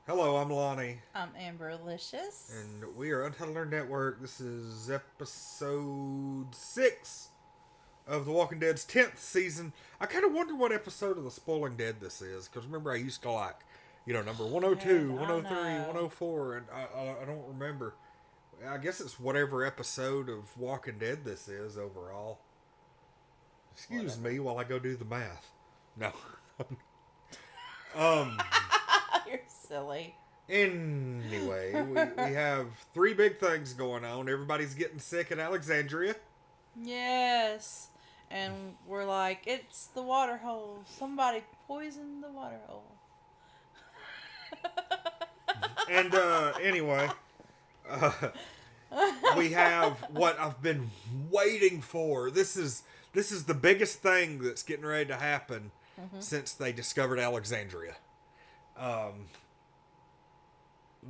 Hello, I'm Lonnie, I'm Amberlicious. and we are Untitled Network. This is episode 6 of The Walking Dead's 10th season. I kind of wonder what episode of The Spoiling Dead this is, because remember I used to number Heck, 102, I 103, know. 104, and I don't remember. I guess it's whatever episode of Walking Dead this is overall. Excuse Whatever. me while I go do the math. No. um, You're silly. Anyway, we have three big things going on. Everybody's getting sick in Alexandria. Yes. And we're like, it's the water hole. Somebody poisoned the water hole. And anyway, uh, we have what I've been waiting for. This is the biggest thing that's getting ready to happen since they discovered Alexandria. Um,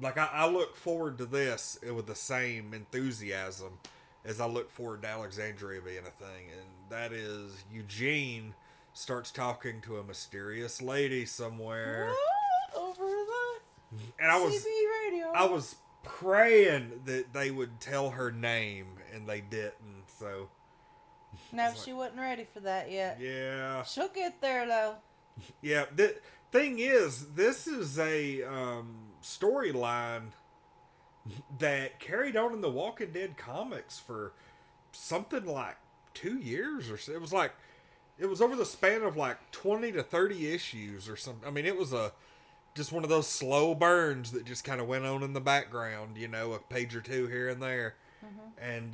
I look forward to this with the same enthusiasm as I look forward to Alexandria being a thing, and that is Eugene starts talking to a mysterious lady somewhere, What? Over the and CB radio. I was praying that they would tell her name, and they didn't. So No, like, she wasn't ready for that yet. yeah, She'll get there though. yeah. The thing is, this is a storyline that carried on in the Walking Dead comics for something like 2 years or so. It was over the span of like 20 to 30 issues or something. I mean, it was a just one of those slow burns that just kind of went on in the background, a page or two here and there. And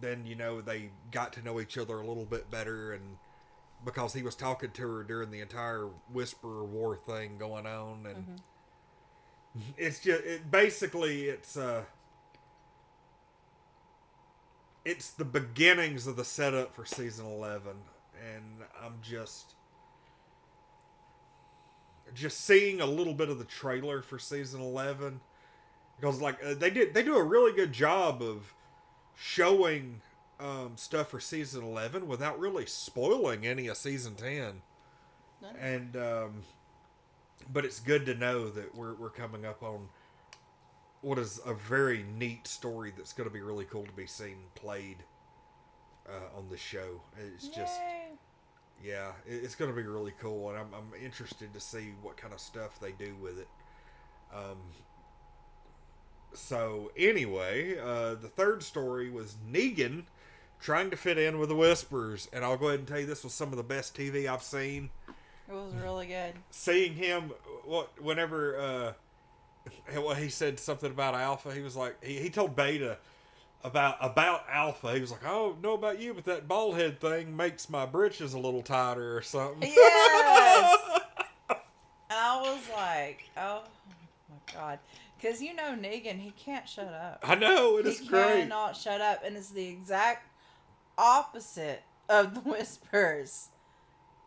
then, they got to know each other a little bit better. And because he was talking to her during the entire Whisperer War thing going on. And it's just, it's the beginnings of the setup for season 11. And I'm just seeing a little bit of the trailer for season 11, because they do a really good job of showing stuff for season 11 without really spoiling any of season 10. And but it's good to know that we're coming up on what is a very neat story that's going to be really cool to be seen played on the show. It's just, Yay. yeah, it's going to be really cool, and I'm interested to see what kind of stuff they do with it. Um, so anyway, the third story was Negan trying to fit in with the Whispers, and I'll go ahead and tell you this was some of the best TV I've seen. It was really good. Seeing him, whenever he said something about Alpha, he was like, he told Beta about Alpha. He was like, I don't know about you, but that bald head thing makes my britches a little tighter or something. Yes. And I was like, oh my God. Because Negan, he can't shut up. I know, it He is great. cannot shut up. And it's the exact opposite of the Whispers.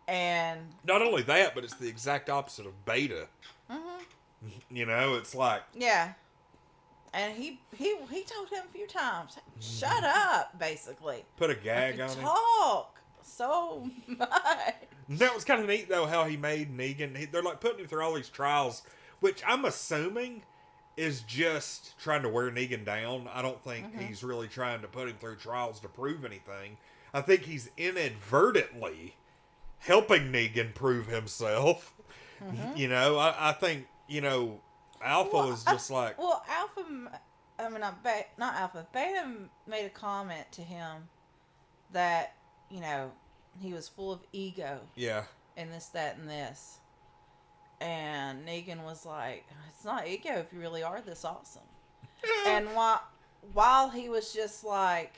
And, Not only that, but it's the exact opposite of Beta. hmm It's like, yeah. And he told him a few times, shut up, basically. put a Like, gag you on him. talk so much. That was kind of neat, though, how he made Negan. They're like putting him through all these trials, which I'm assuming is just trying to wear Negan down. I don't think he's really trying to put him through trials to prove anything. I think he's inadvertently helping Negan prove himself. I think, Alpha was just like, Alpha, I mean, not Alpha, Beta made a comment to him that, he was full of ego yeah. and this, that, and this. And Negan was like, it's not ego if you really are this awesome. And while he was just like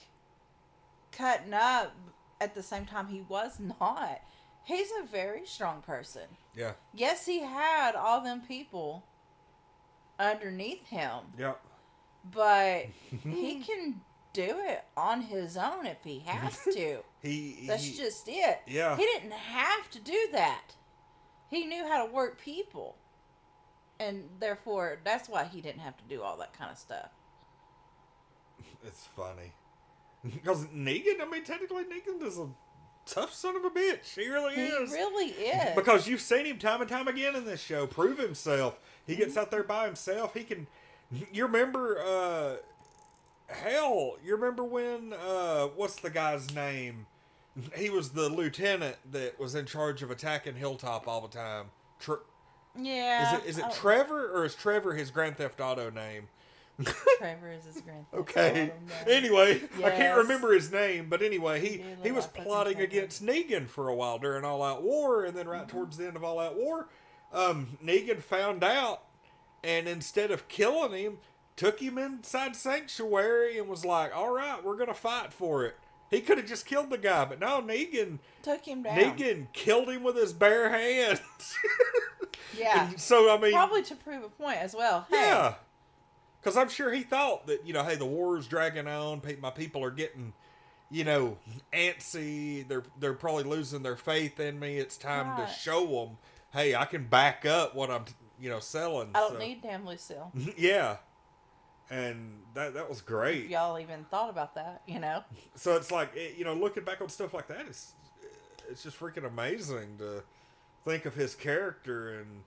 cutting up, at the same time, he was not. He's a very strong person. Yeah. Yes, he had all them people underneath him, Yep. but he can do it on his own if he has to. That's just it. Yeah. He didn't have to do that. He knew how to work people. And therefore, that's why he didn't have to do all that kind of stuff. It's funny. Because Negan, I mean, technically Negan is a tough son of a bitch. He really He is. really is. Because you've seen him time and time again in this show prove himself. He gets out there by himself. He can. You remember? Hell, you remember when? What's the guy's name? He was the lieutenant that was in charge of attacking Hilltop all the time. Yeah. Is it Trevor, or is Trevor his Grand Theft Auto name? Trevor is his Grand Theft Okay. Auto name. Anyway, I can't Yes. remember his name, but anyway, He he was looked like plotting fucking Trevor. against Negan for a while during All Out War, and then right towards the end of All Out War, Negan found out, and instead of killing him, took him inside Sanctuary and was like, "All right, we're gonna fight for it." He could have just killed the guy, but no, Negan Took him down. Negan killed him with his bare hands. Yeah. And so I mean, Probably to prove a point as well. Hey, yeah. Because I'm sure he thought that, hey, the war's dragging on. My people are getting, antsy. They're probably losing their faith in me. It's time to Right. show them, hey, I can back up what I'm, selling. I don't need damn Lucille. Yeah. And that was If great. y'all even thought about that, So it's like, looking back on stuff like that, it's just freaking amazing to think of his character and,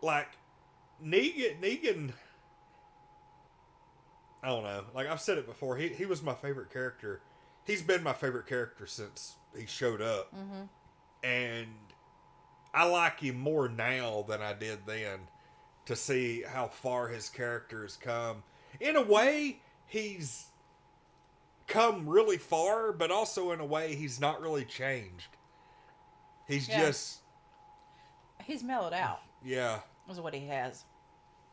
like, Negan, I don't know. Like I've said it before, he was my favorite character. He's been my favorite character since he showed up. Mm-hmm. And I like him more now than I did then, to see how far his character has come. In a way, he's come really far, but also in a way, he's not really changed. He's just... He's mellowed out, Yeah. is what he has.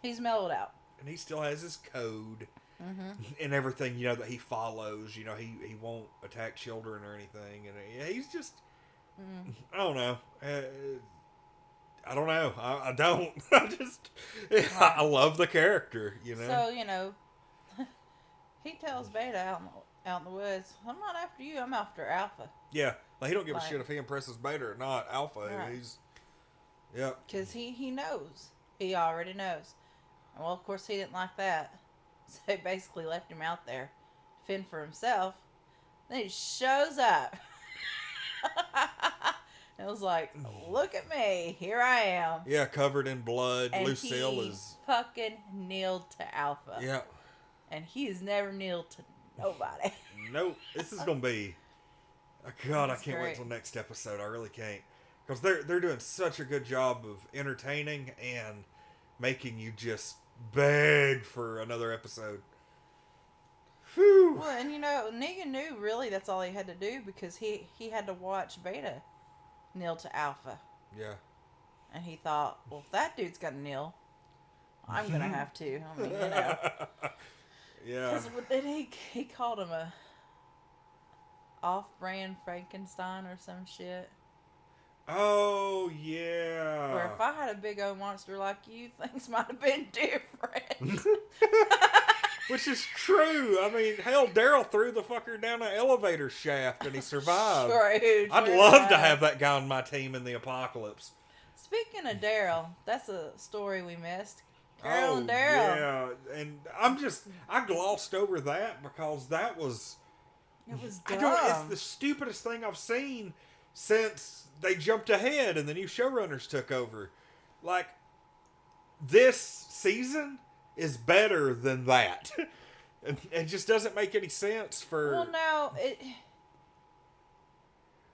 He's mellowed out. And he still has his code Mm-hmm. and everything, that he follows. He won't attack children or anything. And he's just... I don't know. I don't know. I don't. I just... I love the character, So, he tells Beta out in the woods, I'm not after you, I'm after Alpha. Yeah. Like, he don't give a Like- shit if he impresses Beta or not. Alpha, Right. he's... Yep. Because he knows. He already knows. Well, of course, he didn't like that. So he basically left him out there to fend for himself. Then he shows up. It was like, look at me. Here I am. Yeah, covered in blood. And Lucille he is... fucking kneeled to Alpha. Yeah. And he has never kneeled to nobody. Nope. This is going to be... God, That's I can't wait great. till next episode. I really can't. Because they're doing such a good job of entertaining and making you just beg for another episode. Whew. Well, and Negan knew really that's all he had to do because he had to watch Beta kneel to Alpha. Yeah. And he thought, well, if that dude's got to kneel, I'm going to have to. I mean, Yeah. Because then he called him a off-brand Frankenstein or some shit. Oh, yeah. Where if I had a big old monster like you, things might have been different. Which is true. I mean, hell, Daryl threw the fucker down an elevator shaft and he survived. True, I'd true, love to right. have that guy on my team in the apocalypse. Speaking of Daryl, that's a story we missed. Carol and Daryl. Yeah, and I glossed over that because that was... It was I dumb. don't. It's the stupidest thing I've seen since they jumped ahead and the new showrunners took over. Like, this season is better than that. And it just doesn't make any sense for... Well, no,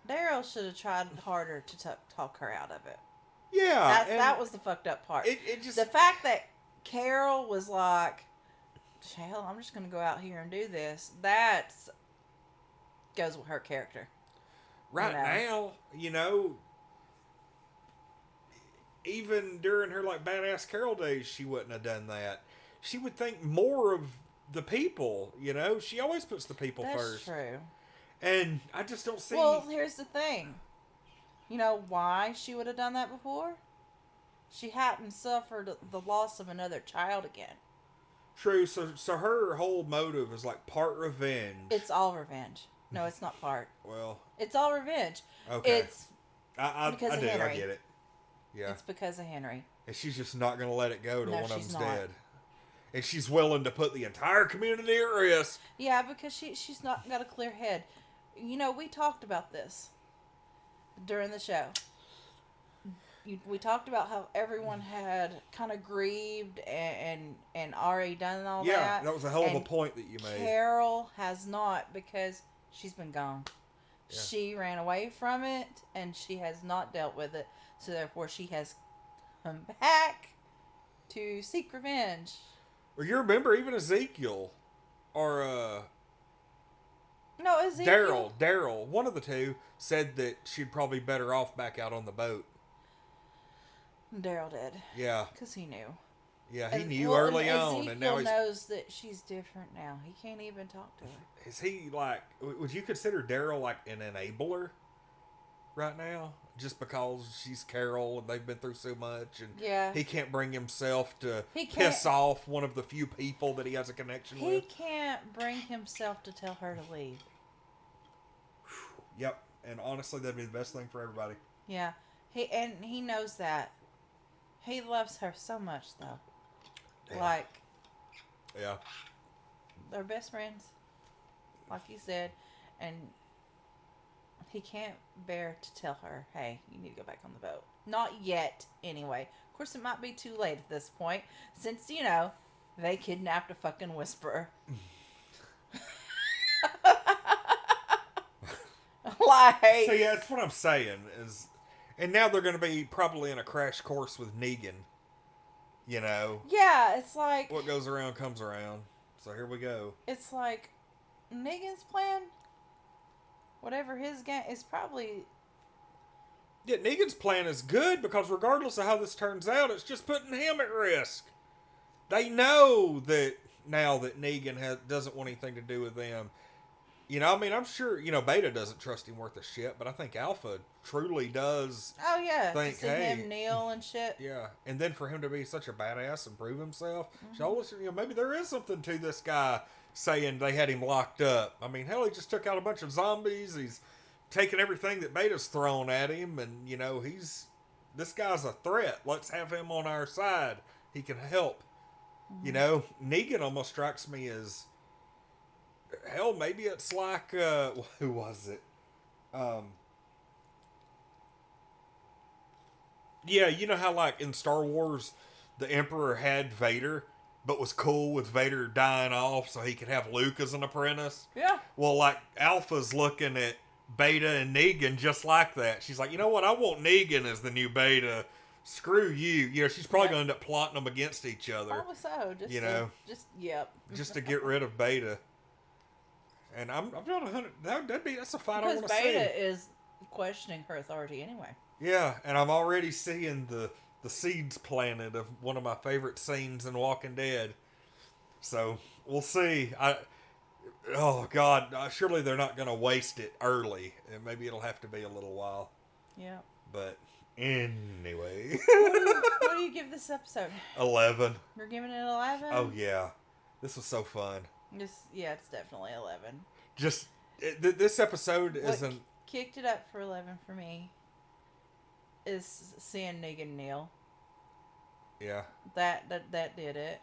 Daryl should have tried harder to talk her out of it. Yeah. That was the fucked up part. It just... The fact that Carol was like, hell, I'm just going to go out here and do this. That's goes with her character. Right now, even during her, like, badass Carol days, she wouldn't have done that. She would think more of the people, She always puts the people That's first. true. And I just don't see... Well, here's the thing. You know why she would have done that before? She hadn't suffered the loss of another child again. True, so her whole motive is, like, part revenge. It's all revenge. No, it's not part. Well... It's all revenge. Okay. It's because I of do. Henry. I get it. Yeah. It's because of Henry. And she's just not going to let it go till No, one of she's them's not. dead. And she's willing to put the entire community at risk. Yeah, because she's not got a clear head. You know, we talked about this during the show. We talked about how everyone had kind of grieved and already done all Yeah, that. that was a hell of a And point that you made. Carol has not, because she's been gone. Yeah. She ran away from it, and she has not dealt with it. So therefore, she has come back to seek revenge. Well, you remember even Ezekiel or No, Ezekiel. Daryl, one of the two said that she'd probably be better off back out on the boat. Daryl did. Yeah. Because he knew. Yeah, he And- knew well, early and on, and now Ezekiel he's. knows that she's different now. He can't even talk to her. Is he like? Would you consider Daryl like an enabler right now? Just because she's Carol and they've been through so much, and Yeah. he can't bring himself to He piss can't- off one of the few people that he has a connection He with. can't bring himself to tell her to leave. Yep, and honestly, that'd be the best thing for everybody. Yeah. He knows that. He loves her so much, though. Damn. Like, Yeah. they're best friends, like he said, and he can't bear to tell her, hey, you need to go back on the boat. Not yet, anyway. Of course, it might be too late at this point, since, you know, they kidnapped a fucking whisperer. Like, So yeah, that's what I'm saying is, and now they're going to be probably in a crash course with Negan. You know, yeah, it's like, what goes around comes around. So here we go. it's like Negan's plan, whatever his game, is probably, Yeah, Negan's plan is good because regardless of how this turns out, it's just putting him at risk. They know that now that Negan doesn't want anything to do with them. You know, I mean, I'm sure, you know, Beta doesn't trust him worth a shit, but I think Alpha truly does. oh yeah, Think, to see hey. him kneel and shit. Yeah, and then for him to be such a badass and prove himself, so you know, maybe there is something to this guy saying they had him locked up. I mean, hell, he just took out a bunch of zombies. He's taken everything that Beta's thrown at him, and you know, this guy's a threat. Let's have him on our side. He can help. You know, Negan almost strikes me as hell. Maybe it's like who was it? Yeah, you know how like in Star Wars, the Emperor had Vader, but was cool with Vader dying off so he could have Luke as an apprentice. Yeah. Well, like Alpha's looking at Beta and Negan just like that. She's like, you know what? I want Negan as the new Beta. Screw you. You know, she's probably going to end up plotting them against each other. Probably so. Just You know. Yep. Just to get rid of Beta. And I'm not 100. That's a fight I Because want to see. Beta is questioning her authority anyway. Yeah, and I'm already seeing the seeds planted of one of my favorite scenes in Walking Dead. So we'll see. Oh God, surely they're not going to waste it early, and maybe it'll have to be a little while. Yeah. But anyway, What do you give this episode? 11. You're giving it 11? Oh yeah, this was so fun. Yeah, it's definitely 11. Just this episode What isn't. kicked it up for 11 for me is seeing Negan kneel. Yeah. That did it.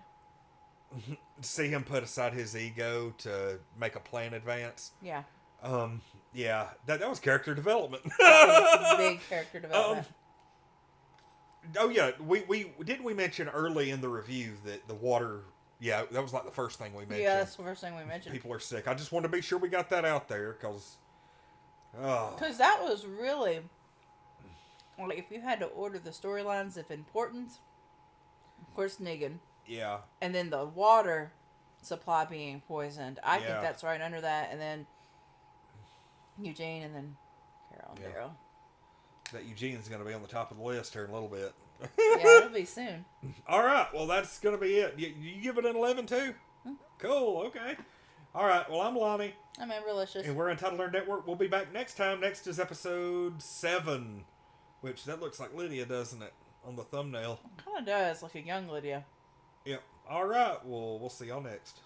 See him put aside his ego to make a plan advance. Yeah. Yeah, that was character development. Big character development. Oh yeah, we mention early in the review that the water. Yeah, that was like the first thing we mentioned. Yeah, that's the first thing we mentioned. People are sick. I just want to be sure we got that out there because. Because that was really, like, if you had to order the storylines of importance, of course Negan, Yeah. and then the water supply being poisoned. I think Yeah. that's right under that, and then Eugene, and then Carol and Yeah. Daryl. That Eugene's going to be on the top of the list here in a little bit. Yeah, it'll be soon. All right. Well, that's going to be it. You give it an 11 too? Mm-hmm. Cool. Okay. All right. Well, I'm Lonnie. I'm Amberlicious. And we're Untitled Learn Network. We'll be back next time. Next is episode 7. Which, that looks like Lydia, doesn't it? On the thumbnail. Kind of does, like a young Lydia. Yep. All right. Well, we'll see y'all next.